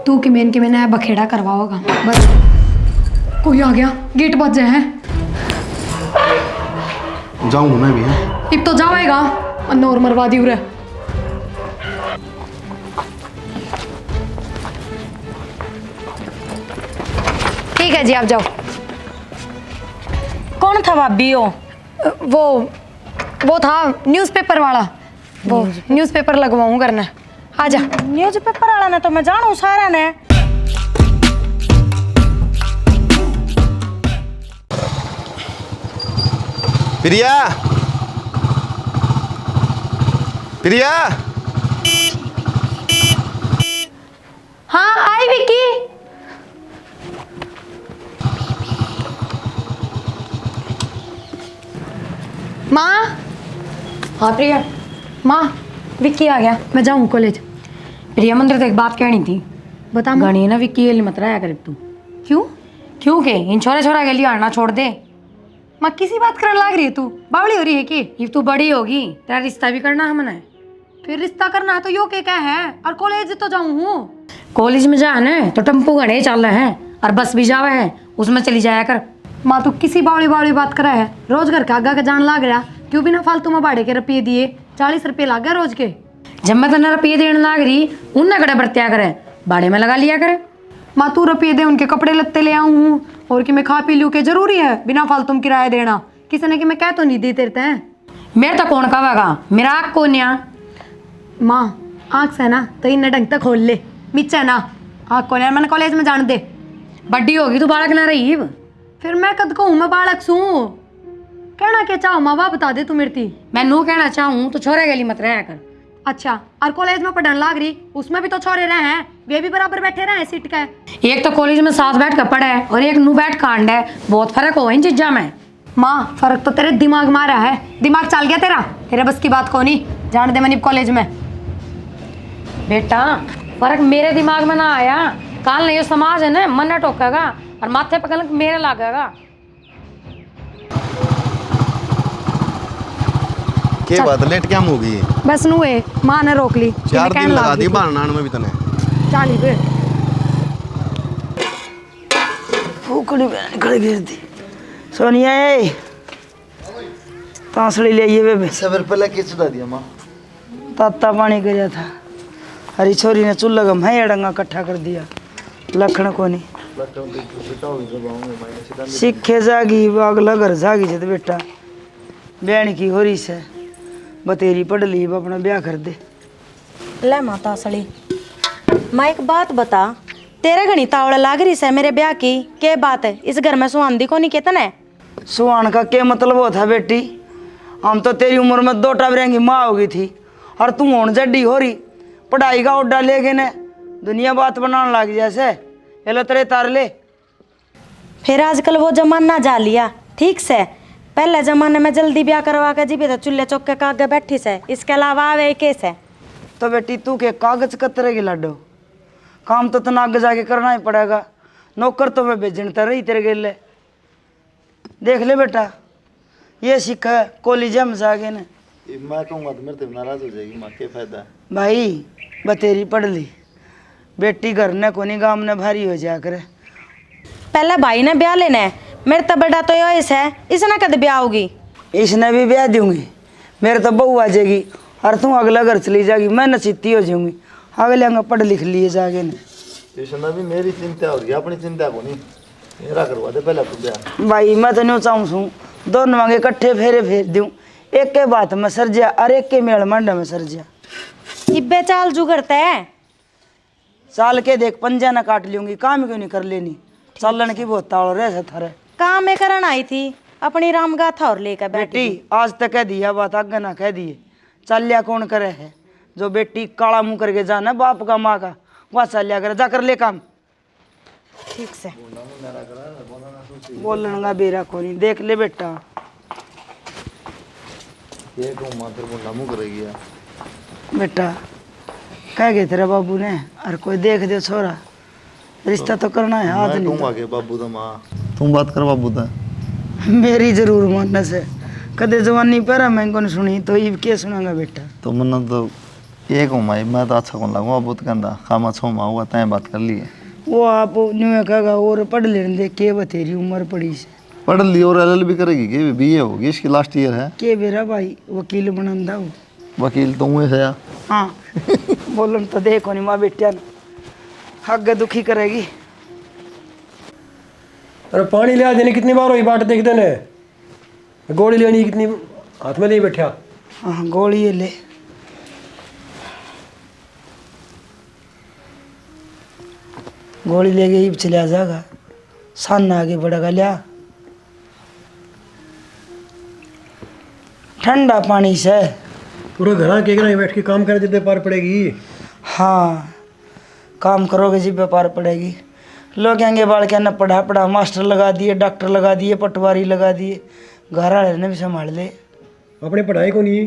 तू कि मैंने बखेड़ा करवाओगा बस। कोई आ गया, गेट बज है। जाऊंगा मैं भी है। अब तो जाएगा और मरवा दी उरे। ठीक है जी, आप जाओ। कौन था भाभी? वो था न्यूज़पेपर वाला। वो न्यूज़पेपर लगवाऊं करना। आ जा। न्यूज़पेपर वाला ने तो मैं जानू सारा ने। प्रिया, प्रिया। हाँ आई विक्की। माँ। हाँ प्रिया। माँ, विक्की आ गया, मैं जाऊँ कॉलेज। प्रिया मंदिर तो एक बात कहनी थी। बता। गणी ना विक्की ये मत रहा कर तू। क्यों? क्यों के इन छोरे छोरा के लिए आना छोड़ दे। माँ किसी बात करने लग रही है तू? बावड़ी हो रही है कि? ये तू बड़ी होगी, तेरा रिश्ता भी करना हमने। फिर रिश्ता करना है तो यो क्या है? और कॉलेज तो जाऊँ हूँ। कॉलेज में जा न तो टेम्पो घने चल रहे हैं और बस भी जावे है, उसमें चली जाया कर। माँ तू किसी बावड़ी बावड़ी बात करा है? रोज घर के आगा के जान लाग रहा। क्यों बिना फालतू में भाड़े के रुपये दिए? 40 रुपये लाग गया रोज के। जब मैं तेना रुपये देने लाग रही उनने कड़े बरत्या करे, भाड़े में लगा लिया करे। माँ तू रुपये दे, उनके कपड़े लत्ते ले आऊँ हूँ और कि मैं खा पी लूँ के जरूरी है बिना फालतू में किराया देना? किसी ने कि मैं कह तो नहीं देते हैं। मेरे तो कौन कहेगा, मेरा आँख कौन या? माँ आँख से ना तो इन ढंग तक खोल ले, मिच्चा ना आँख खोल। मैंने कॉलेज में जान दे। बड्डी होगी तू बालक ना रही। फिर मैं कद कहूँ मैं बालक सूँ? कहना क्या चाहो माँ बाप बता दे तू मेरी थी। मैं नू कहना चाहूँ तो छोरे गली मत रहा कर। अच्छा, और कॉलेज में पढ़ने लाग रही, उसमें भी तो छोरे रहे हैं, वे भी बराबर बैठे रहे हैं सीट का। एक तो कॉलेज में साथ बैठ कर पढ़ा है और एक नू बैठ कांड है, बहुत फर्क हो इन चीजा में। माँ फर्क तो तेरे दिमाग में आ रहा है। दिमाग चल गया तेरा? तेरे बस की बात को नहीं। जान दे मनीब कॉलेज में। बेटा फर्क मेरे दिमाग में ना आया, काल नहीं समाज है ना मन टोकेगा और माथे पे कलंक मेरे लागेगा। के बात लेट क्या हो गई? बस नू है, माँ ने रोक ली। 4 दिन लगा दी बनाने में भी तने। चाली पे फूकड़ी बहन खड़े गिर दी। सोनिया ए तांसड़ी ले आइए बेबे। सबर पहले के चुदा दिया माँ। ताता पानी कराया था, हरी छोरी ने चूल्हा का मैं डंगा इकट्ठा कर दिया। लखन को नहीं सीखे जागी अगला घर जागी से बेटा बहन की हो रही से बतेरी पढ़ ली, अपना ब्याह कर दे। ले माता सड़ी, मैं एक बात बता, तेरे घनी तावड़ा लाग रही है मेरे ब्याह की, क्या बात है? इस घर में सुहांदी को नहीं कहता ना? सुहान का क्या मतलब होता बेटी? हम तो तेरी उम्र में 2 टाबरियां की माँ हो गई थी और तू होन जड्डी हो रही। पढ़ाई का ओडा लेके ने दुनिया बात बनाने लग जैसे ये लो तेरे तार ले। फिर आजकल वो जमाना जा लिया ठीक से। पहले जमाने में जल्दी ब्याह करवा के जी तो चूल्हे चौक के कागे बैठी से, इसके अलावा आवे केस है। तो बेटी तू के कागज कतरेगी लाडो, काम तो तना आगे जाके करना ही पड़ेगा। नौकर तो मैं भेजने रही तेरे गेले। देख ले बेटा ये सीखा कॉलेज में जाके ने। मैं कहूँगा तो मेरे से नाराज हो जाएगी माँ, क्या फायदा? भाई बतेरी पढ़ ली, बेटी घर ने कोनी गांव ने भारी हो जाया करे। पहले भाई ने ब्याह लेना है, मेरे तो बड़ा तो यो इस है, इसने कद ब्याह होगी। इसने भी ब्याह दूंगी, मेरे तो बहू आ जाएगी और तू अगला घर चली जाएगी, मैं नसीती हो जाऊंगी। अगले अंग पढ़ लिख लिए जाके ने। इसने भी मेरी चिंता हो रही है, अपनी चिंता को नहीं। मेरा करवा दे पहले तू ब्याह। भाई मैं तो नहीं चाहूँ सू दोनों आगे इकट्ठे फेरे फेर दूँ, एक के बात में सर जा और एक के मेल मंडा में सर जा। इब्बे चाल जू करता है। साल के देख पंजा ना काट लूंगी, काम क्यों नहीं कर लेनी? चलन की बहुत ताड़ रहे थारे। काम में करन आई थी अपनी राम गाथा और लेकर बैठी। बेटी आज तक कह दिया बात आगे ना कह दिए। चलिया कौन करे है? जो बेटी काला मुंह करके जाना बाप का माँ का वह चलिया करे, जा कर ले काम ठीक से। बोलने का बेरा को नहीं। देख ले बेटा ये कहूँ माँ तेरे को मुँह करेगी यार। बेटा कह गए तेरे बाबू ने, और कोई देख दे छोरा रिश्ता तो करना है। हाथ नहीं आगे बाबू तो माँ तुम बात कर बाबू तो मेरी जरूर मानने से कदे जवानी पैरा मैं को सुनी तो ये क्या सुनागा बेटा? तो मन्ना तो एक हूँ माई, मैं तो अच्छा कौन लगूंगा बहुत कहता काम अच्छा हुआ हुआ तय बात कर लिए। वो आप न्यू कहेगा और पढ़ लेने दे के बतेरी उम्र पड़ी से पढ़ ली और LLB करेगी कि BA होगी, इसकी लास्ट ईयर है। के बेरा भाई वकील बनंदा हो। वकील तो हुए है यार। हाँ बोलन तो देखो नहीं माँ बेटिया हग दुखी करेगी। अरे पानी ले आ देने कितनी बार हुई बाट देख देने, गोली लेनी कितनी हाथ में ले बैठा। हाँ गोली ये ले। गोली ले गई चले आ जाएगा सन आगे बढ़ेगा लिया ठंडा पानी से पूरा घर के नहीं बैठ के काम कर देते पार पड़ेगी। हाँ काम करोगे जी व्यापार पड़ेगी। लोग कहेंगे बाल के न पढ़ा पढ़ा मास्टर लगा दिए, डॉक्टर लगा दिए, पटवारी लगा दिए, घर वाले ने भी संभाल ले। अपने पढ़ाई को नहीं।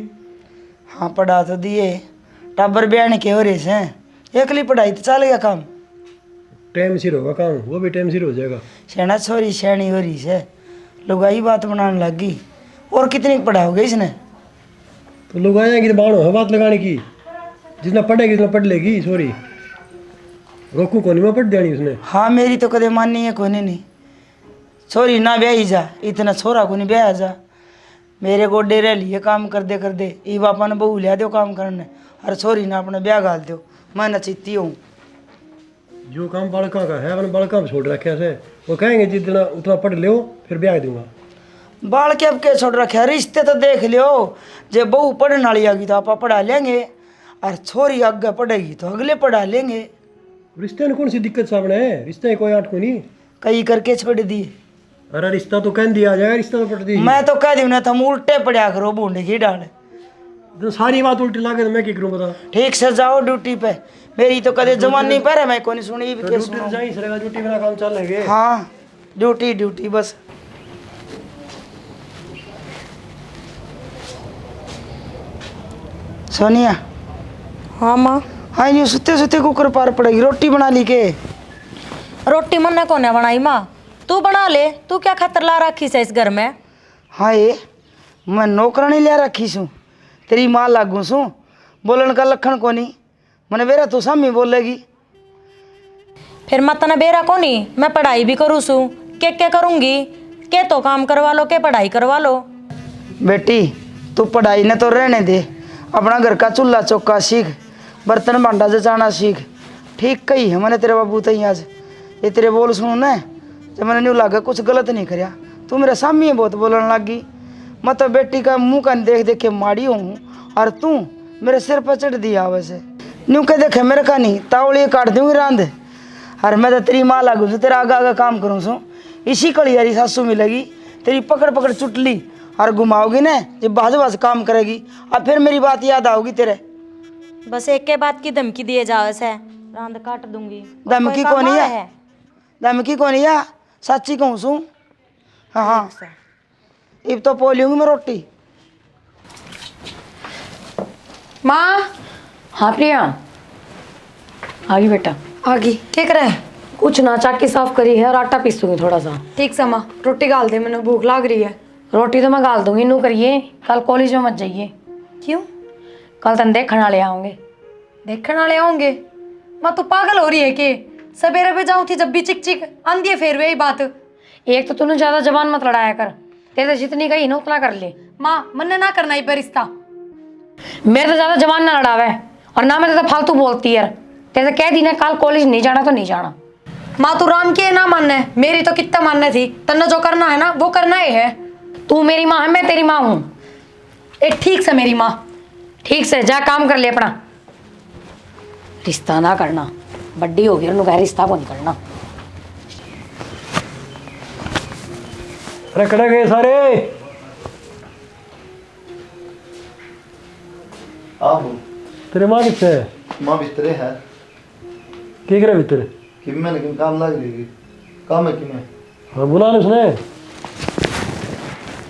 हाँ पढ़ा तो दिए, टाबर बयान के हो रहे से एकली पढ़ाई तो चल गया काम। टाइम सिर होगा काम, वो भी टाइम सिर हो जाएगा। सेना छोरी सैनी हो रही से लुगाई बात बनाने लग गई। और कितनी पढ़ाओगे इसने? तो लोग आएंगे तो बाण है बात लगाने की, जितना पढ़ेगी उतना पढ़ लेगी। सॉरी रोकू को नहीं, मैं पढ़ देनी उसने। हाँ मेरी तो कदे माननी है कोने नहीं। छोरी ना ब्याही जा, इतना छोरा को नहीं ब्याह जा। मेरे गोडे रह लिए काम कर दे ई बापा ने बहू लिया दो काम करने और छोरी ना अपने ब्याह गाल दो। मैं नचिती हूँ। जो काम बालका का है अपने बालका छोड़ रखे से, वो कहेंगे जितना उतना पढ़ लो फिर ब्याह दूंगा। बाल के अब के छोड़ रखे रिश्ते तो देख लियो। जे बहू पढ़ने वाली आगी तो आप पढ़ा लेंगे और छोरी आगे पढ़ेगी तो अगले पढ़ा लेंगे। रिश्ते में कौन सी दिक्कत सामने है? रिश्ते कोई आठ को नहीं। कई करके छोड़ दिए। अरे रिश्ता तो कह दिया जाएगा, रिश्ता तो पढ़ दी। मैं तो कह दी ना तुम उल्टे पढ़ा करो बूंदे की डाल। तो सारी बात उल्टी लागे तो मैं क्या करूँ बता। ठीक से जाओ ड्यूटी पे। मेरी तो कदे जमान नहीं पर मैं को नहीं सुनी भी के ड्यूटी सुनो। तो जाई सरेगा, ड्यूटी बिना काम चल लेंगे। हाँ ड्यूटी ड्यूटी बस। सोनिया। हाँ माँ। हाँ नहीं सुते सुते कुकर पार पड़ेगी। रोटी बना ली के? रोटी मन्ने कोने बनाई माँ, तू बना ले। तू क्या खतर ला रखी से इस घर में? हाँ ये मैं नौकरानी ले रखी सूँ, तेरी माँ लागू सूँ। बोलन का लखन को नहीं मैंने बेरा तू सामी बोलेगी। फिर मत न बेरा को नहीं, मैं पढ़ाई भी करूँ सू। क्या करूँगी? के तो काम करवा लो, के पढ़ाई करवा लो। बेटी तू पढ़ाई ने तो रहने दे, अपना घर का चूल्हा चौका सीख, बर्तन भांडा जचाना सीख। ठीक कही है मैंने तेरे बाबू तई आज। ये तेरे बोल सुनू न जब मैंने न्यू लागा कुछ गलत नहीं करया। तू मेरे सामने बहुत बोलने लग गई। मैं तो बेटी का मुँह का देख देख के माड़ी हूँ और तू मेरे सिर पर चढ़ दिया वैसे। न्यू के देखे मेरे का नहीं तावड़ी काट दूँगी रांध। और मैं तो तेरी माँ लागू तेरा आगा आगा काम करूँ सू। इसी कड़ी यारी सासू मिलेगी, तेरी पकड़ पकड़ चुटली और घुमाओगी ना जब बाज बाज काम करेगी। अब फिर मेरी बात याद आओगी तेरे। बस एक के बात की धमकी दिए जाओ से रांद काट दूंगी। और धमकी कोई कौन काम है? धमकी कौन है? सच्ची कहूँ सू। हाँ हाँ अब तो पोली हूँ मैं रोटी। माँ। हाँ प्रिया आ गई बेटा। आ गई। क्या कर रहा है? कुछ ना, चाकी साफ करी है और आटा पीसूंगी थोड़ा सा। ठीक से माँ रोटी गाल दे, मैंने भूख लग रही है। रोटी तो मैं गाल दूंगी, नू करिए। कल कॉलेज में मत जाइए। क्यों? कल तन देखने वाले आऊंगे। देखने वाले होंगे? माँ तू पागल हो रही है कि सवेरे पे जाऊँ थी जब भी चिक चिक आंधी है फिर वही बात। एक तो तूने ज्यादा जबान मत लड़ाया कर, तेरे से जितनी कही ना उतना कर ले। माँ मन्ने ना करना ही पर रिश्ता। मेरे तो ज्यादा जबान ना लड़ावे और ना मैं तो फालतू बोलती है। तेरे कह दी ना कल कॉलेज नहीं जाना तो नहीं जाना। माँ तू राम की ना मानना है, मेरी तो कितना मानना थी। तन्ने जो करना है ना वो करना ही है। तू मेरी माँ है, मैं तेरी माँ हूँ। एक ठीक से मेरी माँ। ठीक से जा काम कर ले अपना। रिश्ता ना करना, बड्डी होगी और कह रिश्ता को नहीं करना। अरे खड़े गए सारे। आहो तेरे माँ कितने है? माँ बिस्तरे है क्या करे भीतर? कि मैं लेकिन काम लग रही काम है कि मैं हाँ बुला ले उसने।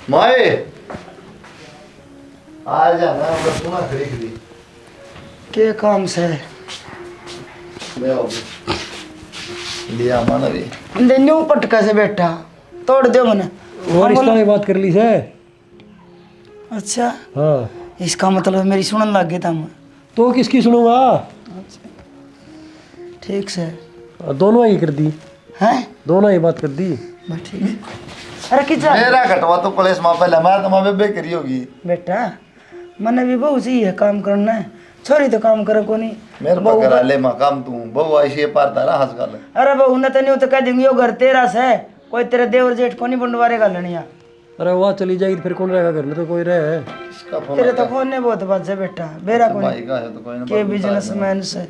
माए आ जा ना बस सुना खड़ी खड़ी के काम से मैं आओ लिया माना भी हमने न्यू पटका से बैठा तोड़ दो मैंने। वो रिश्ता की बात कर ली से। अच्छा हाँ इसका मतलब मेरी सुनन लग गया था मैं। तो किसकी सुनूंगा? ठीक से दोनों ही कर दी, हैं दोनों ही बात कर दी। बस ठीक है। अरे किचा मेरा घटवा तो कॉलेज में पहले मैं तो बेबे करी होगी। बेटा मने भी बहुत सही है काम करना है, छोरी तो काम करे को नहीं। मेरे बहू पकड़ा ले मां काम तू बहु ऐसे पार तारा हंस गल। अरे बहू ने तो नहीं तो कह दूंगी यो घर तेरा से, कोई तेरे देवर जेठ को नहीं बंटवारेगा लड़िया। अरे वाह चली जाएगी तो फिर कौन रहेगा घर में? तो कोई रहे। इसका फोन तेरे तो फोन ने बहुत बात से बेटा, बेरा को भाई का है तो कोई ना के बिजनेसमैन से।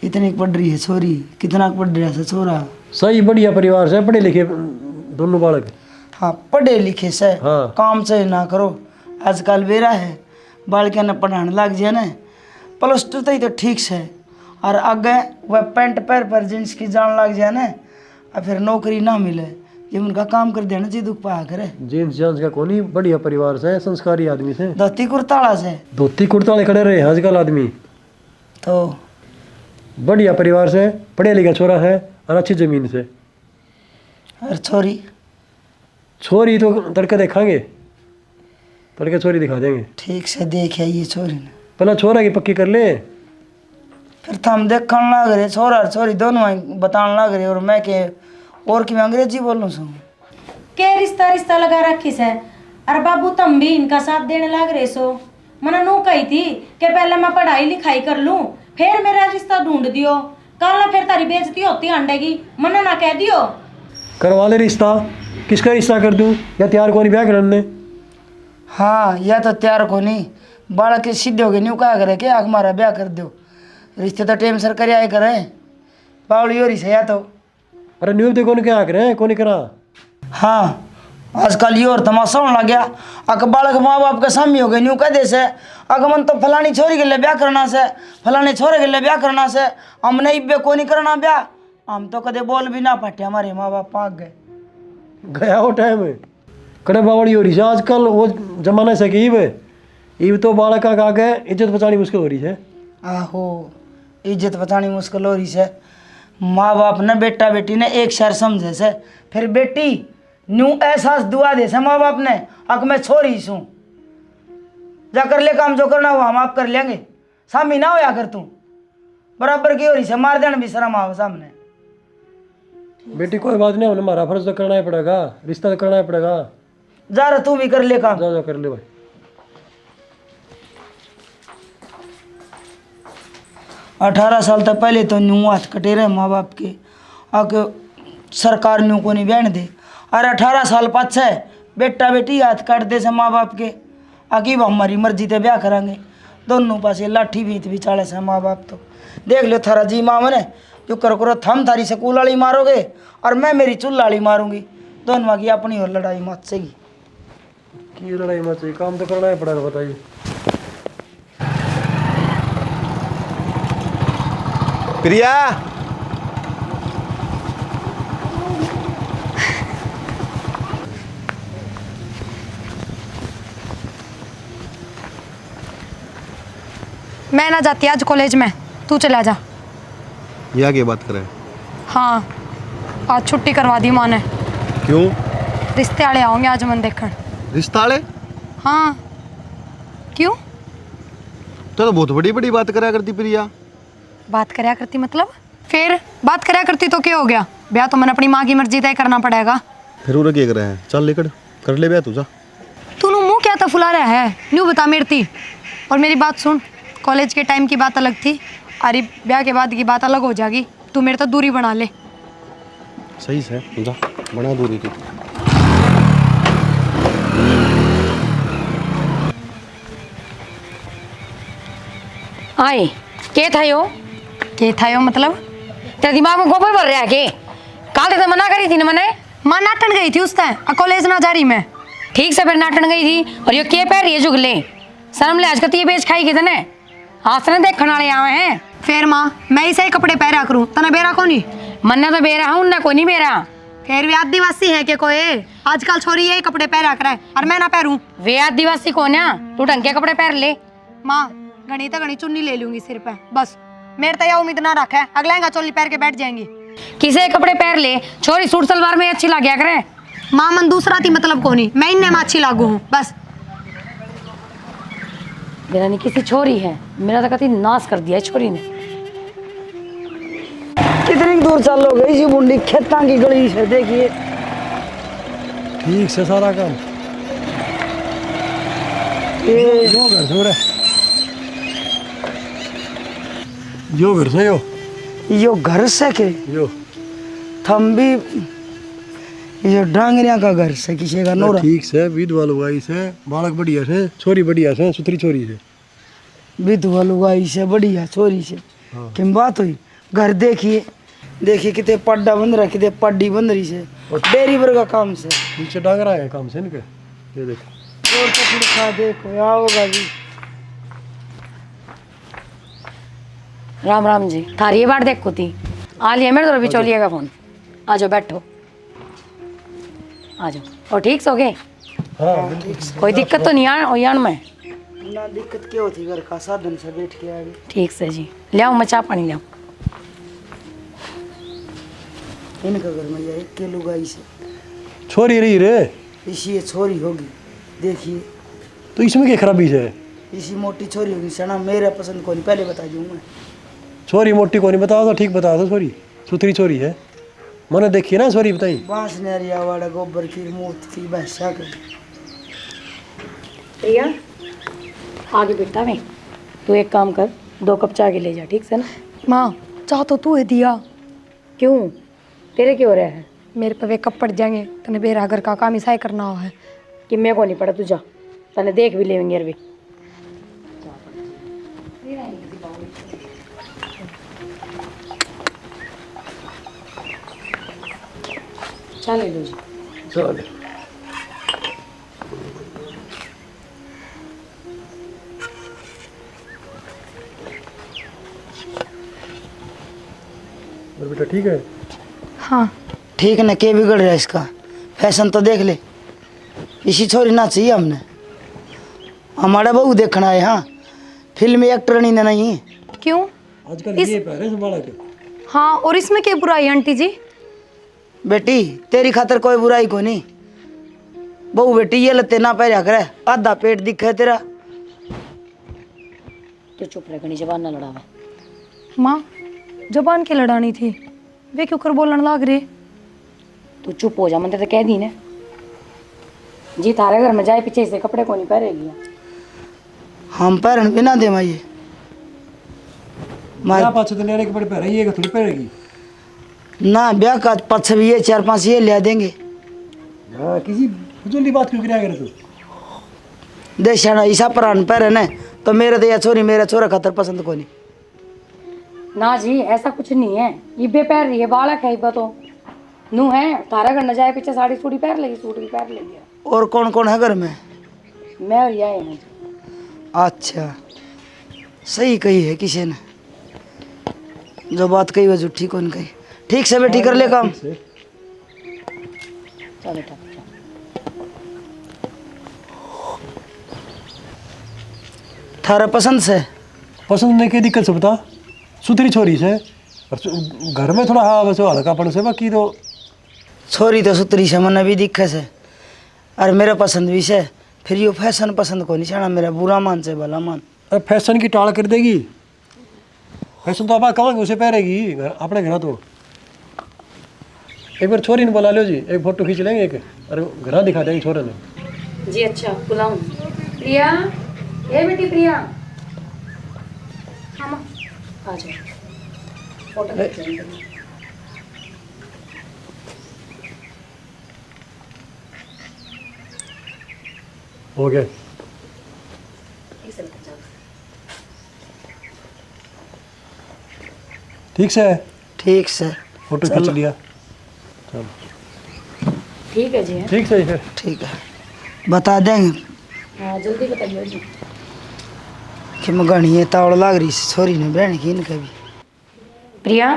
कितनी पढ़ रही है छोरी, कितना पढ़ रहा है छोरा? सही बढ़िया परिवार से, पढ़े लिखे दोनों बालक। हाँ पढ़े लिखे से हाँ। काम से ना करो। आजकल बेरा है बालक ने पढ़ाने लग जाए ना, प्लस टू तक तो ठीक से, और आगे वह पैंट पैर पर जींस की जान लग जाए ना, और फिर नौकरी ना मिले, ये उनका काम कर देना चाहिए, दुख पाया करे। जेंट्स जेंट्स का कोनी, बढ़िया परिवार से, संस्कारी आदमी से। धोती कुर्ताड़ा से धोती कुर्ता वाले खड़े रहे आजकल आदमी। तो बढ़िया परिवार से, पढ़े लिखा छोरा है और अच्छी जमीन से। और छोरी छोरी तो तड़के देखांगे, तड़के छोरी दिखा देंगे। ठीक से देखे ये छोरी ने, पहले छोरा की पक्की कर ले। फिर तो हम देखने लग रहे छोरा और छोरी दोनों बताने लग रहे, और मैं के और कि मैं अंग्रेजी बोलूँ सो के रिश्ता रिश्ता लगा रखी से। अरे बाबू तुम भी इनका साथ देने लग रहे सो। मैंने नू कही थी कि पहले मैं पढ़ाई लिखाई कर लूं, फिर मेरा रिश्ता ढूंढ दियो, कल ना फिर तारी बेइज्जती होती अंडेगी। मैंने ना कह दियो करवा ले रिश्ता। किसका रिश्ता कर दूं? या तैयार कौन ब्याह करने? हाँ या तो तैयार को नहीं, बालक के सीधे हो गए न्यू क्या करे कि हमारा ब्याह कर दो, रिश्ते तो टाइम सर कर आए करे बावली हो रही से या तो। अरे न्यू तो कौन क्या करे, कौन करा? हाँ आजकल ये और तमाशा होने लग गया। अक बालक माँ बाप के सामने हो गए न्यू कह दे से, अगमन तो फलानी छोरी के लिए ब्याह करना से, फलाने छोरे के लिए ब्याह करना से, हमने इब्बे को नहीं करना ब्याह। हम तो कदे बोल भी ना पाटे, हमारे माँ बाप पाक गए। गया वो टाइम कड़े बावड़ी हो रही है आजकल, वो जमाने से कि इब तो बालक का आगे इज्जत बचानी मुश्किल हो रही है। आहो इज्जत बचानी मुश्किल हो रही से। माँ बाप ने बेटा बेटी ने एक शहर समझे से, फिर बेटी न्यू एहसास दुआ दे से माँ बाप ने, अक मैं छोरी सूँ जा कर ले काम जो करना हुआ हम आप कर लेंगे, सामी ना होया कर तू बराबर की हो रही से, मार देना भी शर्म आओ सामने। बेटी कोई बात नहीं, हमारा फर्ज तो करना ही पड़ेगा, रिश्ता तो करना ही पड़ेगा। जा रहा तू भी कर ले काम। जा जा कर ले भाई। 18 साल तक पहले तो न्यू हाथ कटे रहे माँ बाप के, आके सरकार न्यू को नहीं बैठ दे, और 18 साल पाछे बेटा बेटी हाथ काट दे से माँ बाप के, आगे हमारी मर्जी ते ब्याह करांगे, दोनों पासे लाठी भीत भी चाले से माँ बाप। तो देख लो थारा जी माँ मैंने जो करो थम थारी स्कूल वाली मारोगे और मैं मेरी चूल्हा वाली मारूंगी, दोनों की अपनी और लड़ाई मत सही। की लड़ाई मत चाहिए, काम तो करना ही पड़ेगा। बताइए प्रिया, मैं ना जाती आज कॉलेज में, तू चला जा। ये आगे बात करें? हाँ आज छुट्टी करवा दी माँ ने। क्यों? रिश्ते वाले आओगे आज मन देखने। रिश्ता वाले? हाँ क्यों? तो बहुत बड़ी बड़ी बात करा करती प्रिया। बात करया करती मतलब? फिर बात करया करती तो क्या हो गया, ब्याह तो मैंने अपनी माँ की मर्जी तय करना पड़ेगा। फिर उन्हें क्या कर रहे हैं? चल लेकर कर ले ब्याह, तू जा। तूने मुंह क्या था फुला रहा है, न्यू बता मेरी थी। और मेरी बात सुन, कॉलेज के टाइम की बात अलग थी, अरे ब्याह के बाद की बात अलग हो जाएगी। तू मेरे तो दूरी बना ले। सही से जा, बना दूरी की। आई के था यो? के था यो मतलब? तेरे दिमाग में गोबर भर रहा है के? काल तो मना करी थी ना मैंने। माँ नाटन गई थी उस टाइम, कॉलेज ना जा रही मैं। ठीक से फिर नाटन गई थी, और ये के पैर ये जुगले शर्म ले आज का, ये बेच खाई कितने आसने देख खनाड़े आवे हैं। फिर माँ मैं ही सही कपड़े पहरा करूँ, तना बेरा को नहीं? मन्ना तो बेरा हूँ ना, कोई नहीं बेरा। फिर भी आदिवासी है के कोई आजकल छोरी यही कपड़े पहरा करे और मैं ना पहरूं। वे आदिवासी कौन है? तू ढंग के कपड़े पहन ले। माँ घनी तो घनी चुन्नी ले लूंगी सिर पे, बस मेरे तो यह उम्मीद ना रखा है अगला चोली पहन के बैठ जाएंगी। किसे कपड़े पहन ले, छोरी सूट सलवार में अच्छी लग गया करे। माँ मन दूसरा थी मतलब को नहीं, मैं इनने में अच्छी लागू हूँ बस। मेरा नहीं किसी छोरी है, मेरा तो कति नाश कर दिया है छोरी ने। कितनी दूर चलो गई जी बुंडी खेता की गली से देखिए। ठीक से सारा काम ये यो घर से रे, यो घर से यो घर से के यो थम भी ये डांगरिया का घर से किसी का नोरा। ठीक से विधवा लुगाई से, बालक बढ़िया से, छोरी बढ़िया से, सुथरी छोरी से। विधवा लुगाई से बढ़िया छोरी से किम बात हुई। घर देखिए, देखिए कितने पड्डा बंद रहा, कितने पड्डी बंद रही से, डेरी भर का काम से। नीचे डांगरा है काम से इनके, ये देख। और तो लिखा देखो यहाँ होगा जी। राम राम जी, थारी ये बार देखो थी आ लिया मेरे तो बिचौलिए का फोन। आ जाओ बैठो, आ जाओ। और ठीक सो गए? हाँ कोई दिक्कत तो नहीं यान में? ना दिक्कत क्या होती, घर का साधन से बैठ के आ गए। ठीक से जी, ले आओ मैं चाय पानी ले आओ। इनका घर में ये के लुगाई से छोरी रही रे, इसी ये छोरी होगी। देखिए तो इसमें क्या खराबी है? इसी मोटी छोरी होगी सना, मेरा पसंद कौन पहले बता दूंगा। छोरी मोटी को नहीं बताओ तो ठीक बताओ तो, छोरी सुथरी छोरी है मैंने देखी ना छोरी, बताई। बांस नरिया वाला गोबर की मूत की भैंसा की। प्रिया आगे बेटा में तू एक काम कर, 2 कप चाय के ले जा, ठीक से ना? माँ चाह तो तू है दिया, क्यों तेरे क्यों हो रहा है? मेरे पे वे कप पड़ जाएंगे, तने बेरा घर का काम ही करना हो है। कि मैं को नहीं पड़ा, तू जा, तने देख भी लेंगे यार भी। चाय ले लो जी। चल और बेटा ठीक है? हाँ ठीक न के बिगड़ रहा है इसका, फैशन तो देख ले। इसी छोरी ना चाहिए हमने, हमारा बहू देखना है। हाँ फिल्म एक्टर नहीं। क्यों? आजकल ये पहले से बालक। हाँ और इसमें क्या बुराई है आंटी जी? बेटी तेरी खातर कोई बुराई को नहीं। बहू बेटी ये लते ना पहरा करे, आधा पेट दिखे तेरा। तो चुप रह, घनी जबान ना लड़ावे। माँ जबान की लड़ानी थी, वे क्यों कर बोलने लाग रहे? तू चुप हो जा, मैं तो कह दी ने जी, थारे घर में जाए पीछे से कपड़े को नहीं पहरेगी। हम पैरन बिना दे माइए मेरा पाछे तो लेने के बड़े पहरे, ये थोड़ी पहरेगी ना। ब्याह का पक्ष भी ये 4-5 ये ले देंगे। हाँ किसी फजूली बात क्यों किया करे तू? देशाना ईसा प्राण पैरन है तो मेरे तो या छोरी मेरा छोरा खातर पसंद को नहीं। ना जी ऐसा कुछ नहीं है, ये बेपैर रही है, बालक है इब्बा तो नू है। तारा घर न जाए पीछे साड़ी सूड़ी पहन लेगी, सूट भी पहन लेगी। और कौन कौन है घर में? मैं और यही हूँ। अच्छा सही कही है किसी ने, जो बात कही वह झूठी कौन कही। ठीक से बेटी कर ले काम। चल बेटा थारा पसंद से पसंद नहीं की दिक्कत से बता, सुथरी छोरी से और घर में थोड़ा हाँ बस हल्कापन से, बाकी तो छोरी तो सुतरी से मन भी दिखे से और मेरा पसंद भी से। फिर यो फैशन पसंद को नहीं छाना, मेरा बुरा मान से भला मान। अब फैशन की टाल कर देगी, फैशन तो आप कहेंगे उसे पहरेगी अपने घर। तो एक बार छोरी ने बुला लो जी, एक फोटो खींच लेंगे एक, और घर दिखा देंगे छोरे ने जी। अच्छा बुलाऊं? प्रिया, ये बेटी प्रिया, हाँ माँ आ जाओ, फोटो खींच लेंगे। हो गया। ठीक से ठीक से फोटो खींच लिया, चलो ठीक है जी। है ठीक से फिर ठीक है बता देंगे हाँ जल्दी बताइए जी। कि मैं गणी तावड़ लाग रही छोरी ने बहन की इनका भी। प्रिया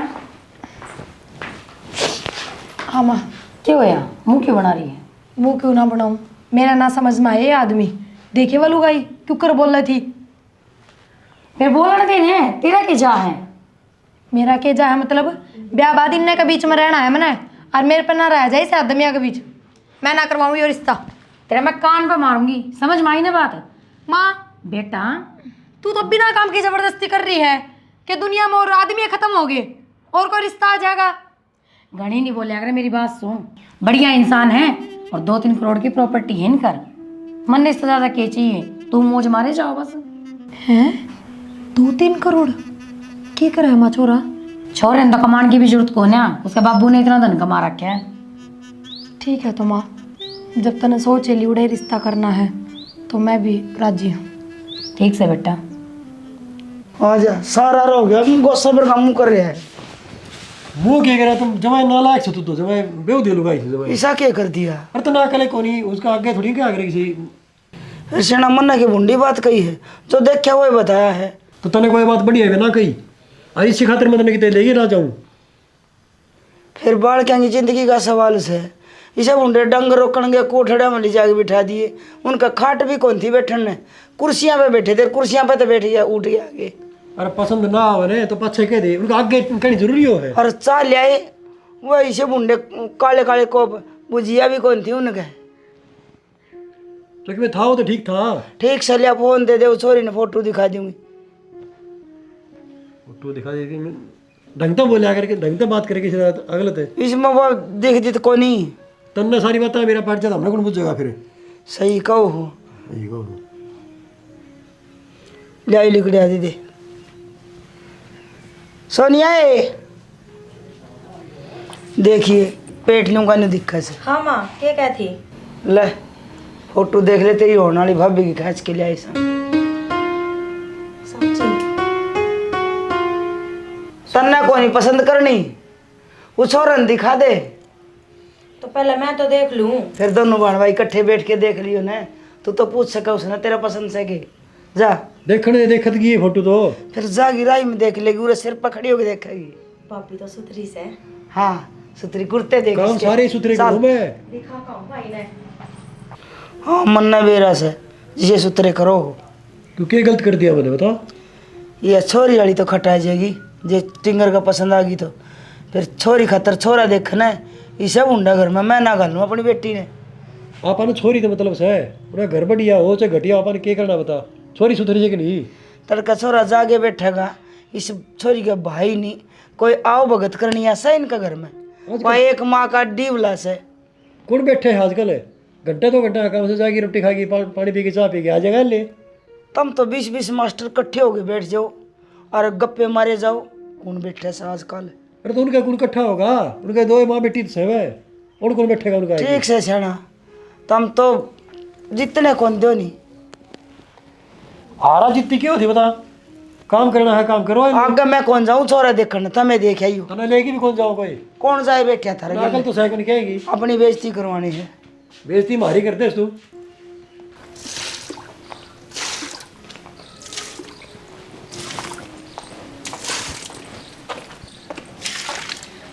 हाँ माँ क्या होया, मुंह क्यों बना रही है? मुँह क्यों ना बनाऊँ, मेरा ना समझ में आए ये आदमी। देखे वालू गाई क्यों कर बोल रही थी? फिर बोलने देने, तेरा क्या जा है? मेरा के जा है मतलब ब्याह बाद इनने के बीच में रहना है मैंने, और मेरे पे ना रह जाए इस आदमिया के बीच। मैं ना करवाऊँ ये रिश्ता। तेरा मैं कान पे मारूंगी, समझ में आई ना बात? माँ बेटा तू तो बिना काम की जबरदस्ती कर रही है कि दुनिया में और आदमी खत्म हो गए और कोई रिश्ता आ जाएगा। घनी नहीं बोले, अगर मेरी बात सुन, बढ़िया इंसान है और 2-3 करोड़ की प्रॉपर्टी है इनकर। मन इससे ज्यादा क्या चाहिए, तू मौज मारे जाओ बस। हैं 2-3 करोड़ की करे हमारा छोरा? छोरे ने तो कमाने की भी जरूरत को ना, उसके बाबू ने इतना धन कमा रखा है। ठीक है तो माँ, जब तने सोच ली उड़े रिश्ता करना है तो मैं भी राजी हूँ। ठीक से बेटा। आजा सारा रो गया, गुस्सा पर काम कर रहा है। मुंह क्या करा तुम? जमाए नालायक छो तू तो, जमाए बेवदे लुगाई छो जमाए। ऐसा क्या कर दिया? अरे तो ना कले कोनी, उसका आगे थोड़ी क्या करे किसी। सेना मन्ना की भुंडी बात कही है, जो देखा वो बताया है। तो तने कोई बात बढ़िया है ना कही, अरे इसी खातिर मैं तने कितने लेके ना जाऊं। फिर बाढ़ क्या जिंदगी का सवाल है। इसे भुंडे डंग रोकण गए, कोठड़ा में ले जाके बिठा दिए। उनका खाट भी कौन थी बैठन ने, कुर्सियां पे बैठे थे, कुर्सियां पे तो बैठ गया, उठ गया आगे। अरे पसंद ना आवे तो पछे कह दे, उनका आगे कहनी जरूरी हो है। और चाह ले आए वो ऐसे भुंडे काले काले कोप, बुझिया भी कौन थी उनके। तो मैं था वो तो ठीक था। ठीक से लिया, फोन दे दे, वो छोरी ने फोटो दिखा दूंगी। फोटो दिखा देगी, ढंग तो बोले करके, ढंग तो बात करके अगले थे। इसमें वो देख दी तो कोनी। तन्ने सारी बात मेरा पाठ जाता हमने कौन पूछेगा फिर। सही कहो हो, यही कहो। ले आई लिख दे दे। सोनिया देखिए पेट लूँ का नहीं दिक्कत से। हाँ माँ, क्या क्या थी? ले फोटो देख ले, तेरी होने वाली भाभी की खींच के ले आई सब। सच्ची? तन्ना को नहीं पसंद करनी, वो छोरन दिखा दे। तो पहले मैं तो देख लूँ। फिर दोनों बहन भाई इकट्ठे बैठ के देख लियो ना, तू तो पूछ सका उसने तेरा पसंद से के। जा देखने देखत की फोटो तो फिर जा गिराई में देख लेगी, उरे सिर पर खड़ी होकर देखेगी। भाभी तो सुथरी से। हाँ सुथरी कुर्ते देख काम इसके। सारे सुथरे चल। करूं मैं। दिखा कहूँ भाई ने। हाँ मन्ना बेरा से जिसे सुथरे करो। तू क्या गलत कर दिया मैंने बता। ये छोरी वाली तो खटा जाएगी, जे टिंगर का पसंद आ गई तो फिर छोरी खातर छोरा देखना है। इसे हुंडा घर में मैं ना घालूँ अपनी बेटी ने। आपने छोरी तो मतलब से पूरा घर बढ़िया हो चाहे घटिया, आपने क्या करना बता। छोरी सुधरी है कि नहीं? तड़का छोरा जागे बैठेगा, इस छोरी का भाई नहीं कोई आओ भगत करनी ऐसा इनका घर में। वह एक माँ का डीवला से कौन बैठे है आजकल? घंटा 2 घंटा काम से जाके रोटी खाएगी, पानी पी के चाय पी के आ जाएगा ले। तुम तो 20-20 मास्टर इकट्ठे होके बैठ जाओ और गप्पे मारे जाओ। कौन बैठे से आजकल? अरे तो उनका कौन इकट्ठा होगा? उनके 2 माँ बेटी से है, और कौन बैठेगा उनका? ठीक से सेना, तुम तो जितने कौन दो नहीं। हारा जितनी क्यों थी बता। काम करना है काम करो। आगे मैं कौन जाऊँ छोरा देखने, तुम्हें देख आई हो। तो लेगी भी कौन जाओ कोई? कौन जाए बैठा था अकल तो साइकिल कहेगी। अपनी बेइज्जती करवानी है। बेइज्जती मारी करते तू।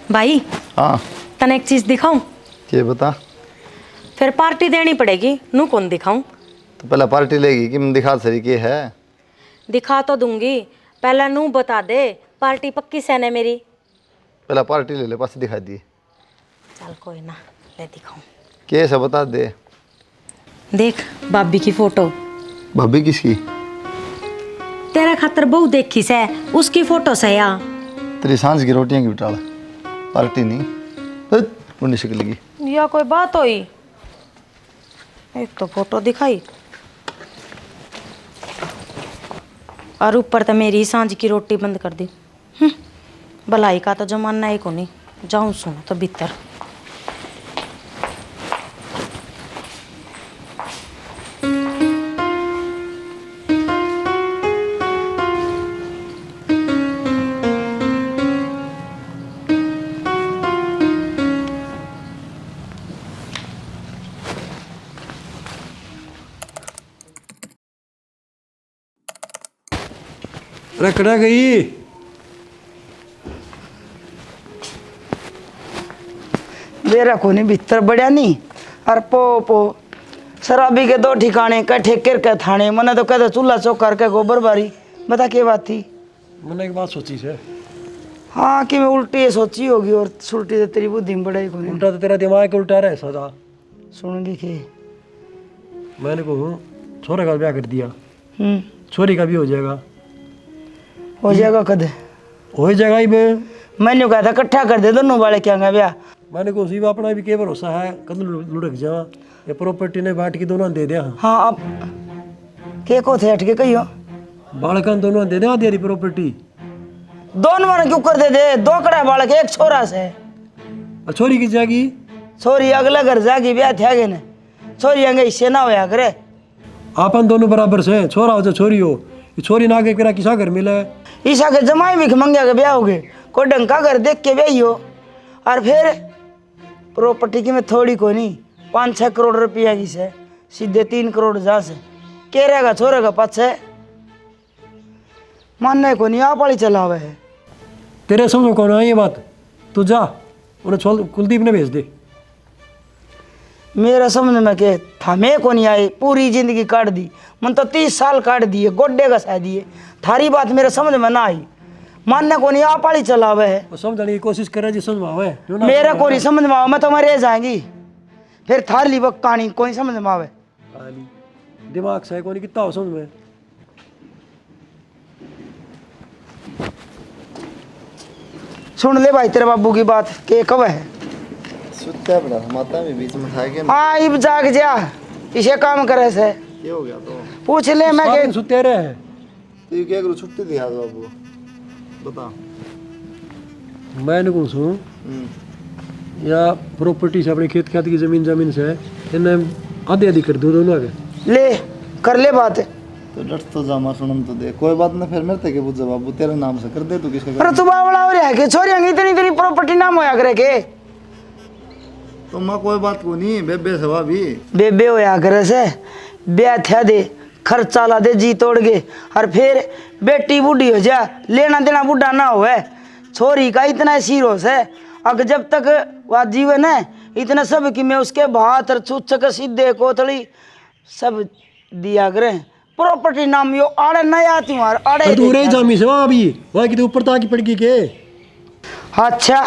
भाई हाँ तने एक चीज दिखाऊं? ये बता। फिर पार्टी देनी पड़ेगी, नू कौन दिखाऊं? तो पहले पार्टी लेगी कि मैं दिखा सरी के है। दिखा तो दूंगी, पहले नू बता दे पार्टी पक्की से ने मेरी। पहले पार्टी ले ले, पास दिखा दी। चल कोई ना, ले दिखाऊं। कैसे बता दे। देख भाभी की फोटो। भाभी किसकी? तेरा खातर बहु देखी से, उसकी फोटो से या। तेरी सांझ की रोटियां की बिटाल, पार्टी नहीं पुण्य शिकलेगी। या कोई बात हुई? एक तो फोटो दिखाई और ऊपर तो मेरी सांझ की रोटी बंद कर दी। भलाई का तो जमाना ही को नहीं। जाऊं सुनो तो भीतर। अरे कड़ा गई। मेरा कोनी भीतर बढ़िया नहीं। और पो शराबी के 2 ठिकाने कट्ठे कर के थाने। मैंने तो कहते चूल्हा चौक करके गोबर बारी। बता क्या बात थी? मैंने एक बात सोची से। हाँ कि मैं उल्टी ये सोची होगी और सुलटी तो तेरी बुद्धि में बढ़ाई कोनी। उल्टा तो तेरा दिमाग उल्टा रहे सदा। सुनगी कि मैंने कहूँ छोरे का ब्याह कर दिया। छोरी का भी हो जाएगा। हो जाएगा कद हो ही जाएगा ही बे। मैंने कहा था इकट्ठा कर दे दोनों वाले क्या ब्याह। मैंने को उसी अपना भी क्या भरोसा है, कद लुढ़क जावा। ये प्रॉपर्टी ने बांट के दोनों दे दिया। हाँ अब के को थे हटके कहियो बालकन दोनों दे दिया तेरी प्रॉपर्टी। दोनों माने क्यों कर दे दे, दो कड़ा बालक एक छोरा से। और छोरी की जाएगी। छोरी अगला घर जाके ब्याह थे आगे ने, छोरी आगे इससे ना होया करे। आपन दोनों बराबर से, छोरा हो चाहे छोरी हो। ये छोरी ना आगे किरा किसा घर मिला है। ईसा के जमाई भी मंगिया के ब्याह हो गए, कोई ढंग का घर देख के ब्याही हो। और फिर प्रॉपर्टी की में थोड़ी को नहीं 5-6 करोड़ रुपया की से सीधे 3 करोड़ जा से के रहेगा छोरे का पाछे मानने को नहीं आप वाली चलावे है। तेरे समझो कौन है ये बात। तू जा उन्हें छोड़, कुलदीप ने भेज दे। मेरा समझ में के थमे को नहीं आए, पूरी जिंदगी काट दी। मन तो 30 साल काट दिए, गोड्डे घसा दिए। थारी बात मेरे समझ में ना आई, मानने को नहीं आप वाली चलावे है। वो समझने की कोशिश करे जी समझावे। मेरा को नहीं समझ में आवे, मैं तो मरे जाएंगी। फिर थारी वो कहानी कोई समझ में आवे। दिमाग से कोई कितना हो समझ में। सुन ले भाई तेरे बाबू की बात के कब है। सुत्ता पड़ा माता में बीच में था के हाँ इब जाग जा, इसे काम करे से ये हो गया तो पूछ ले। मैं के सुते रहे हैं। तो ये क्या करूँ, छुट्टी दिया दो बाबू बता। मैंने कौन सुन या प्रॉपर्टी से अपने खेत खात की जमीन से इन्हें आधी आधी कर दो दोनों आगे। ले कर ले बात। तो डट तो जा मार सुनम तो दे कोई बात ना, फिर मेरे ते के पूछ बाबू तेरे नाम से कर दे तू किसका अरे तू बावड़ा हो रहा है कि छोरी अंगी इतनी इतनी प्रॉपर्टी नाम होया करे के। तो माँ कोई बात को नहीं बेबे सवा भी बेबे होया करे से ब्याह थे दे, खर्चा ला दे जी तोड़ के। और फिर बेटी बूढ़ी हो जा, लेना देना बूढ़ा ना होए। छोरी का इतना सीरोस है, अगर जब तक वह जीवन है इतना सब कि मैं उसके भात और चूचक सीधे कोथड़ी सब दिया करे। प्रॉपर्टी नाम यो आड़े नहीं आती हूँ आड़े तू रे जामी से वहाँ अभी वहाँ की तो ऊपर ताकि पड़गी के। अच्छा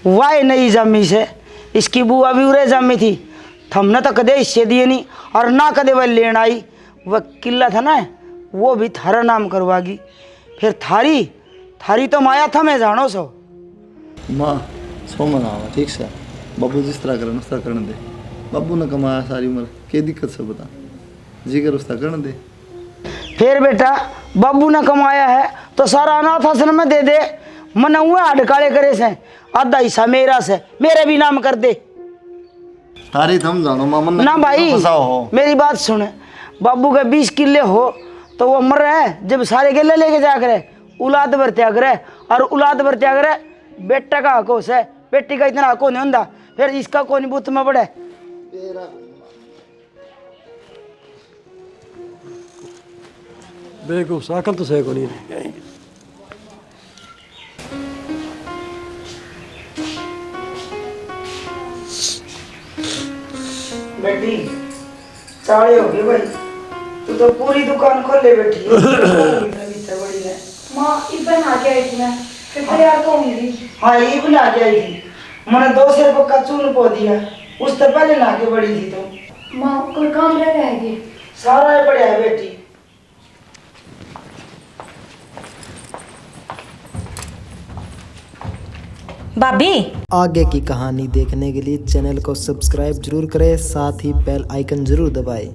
वाई नहीं जमी से, इसकी बुआ भी उरे जमी थी। हमने तो कदे हिस्से दिए नहीं और ना कदे वह लेन आई। वह किला था ना वो भी थारा नाम करवागी। फिर थारी थारी तो माया था मैं जानो सो। माँ सो मनावा ठीक से, बाबू जिस तरह करना उस तरह करने दे। बाबू ने कमाया सारी उम्र, क्या दिक्कत से बता, जी कर उस तरह करने दे। फिर बेटा बाबू ने कमाया है तो सारा अनाथ आश्रम में दे दे। मन हुए हड़काले करे से, आधा हिस्सा मेरा से मेरे भी नाम कर दे। तारी थम जानो माँ मन ना भाई हो। मेरी बात सुन, बाबू के 20 किले हो तो वो मर रहे हैं जब सारे किले लेके जा करे औलाद भर त्याग रहे। और औलाद भर त्याग रहे बेटा का हक है, बेटी का इतना हक नहीं होता। फिर इसका कौन बुत में पड़े। बेवकूफ साकल तो सही को नहीं रही। बेटी चाले हो गए भाई, तू तो पूरी दुकान खोले बैठी है। माँ इधर आ गया इसमें फिर तैयार तो होंगी। हाँ ये भी ला के आई थी, मैंने 2 सिर पक्का चून पो दिया। उस तो पहले ला के बड़ी थी तो। माँ कोई काम रह जाएगी। सारा ही पड़ा है बेटी। भाभी आगे की कहानी देखने के लिए चैनल को सब्सक्राइब जरूर करें, साथ ही बेल आइकन जरूर दबाएं।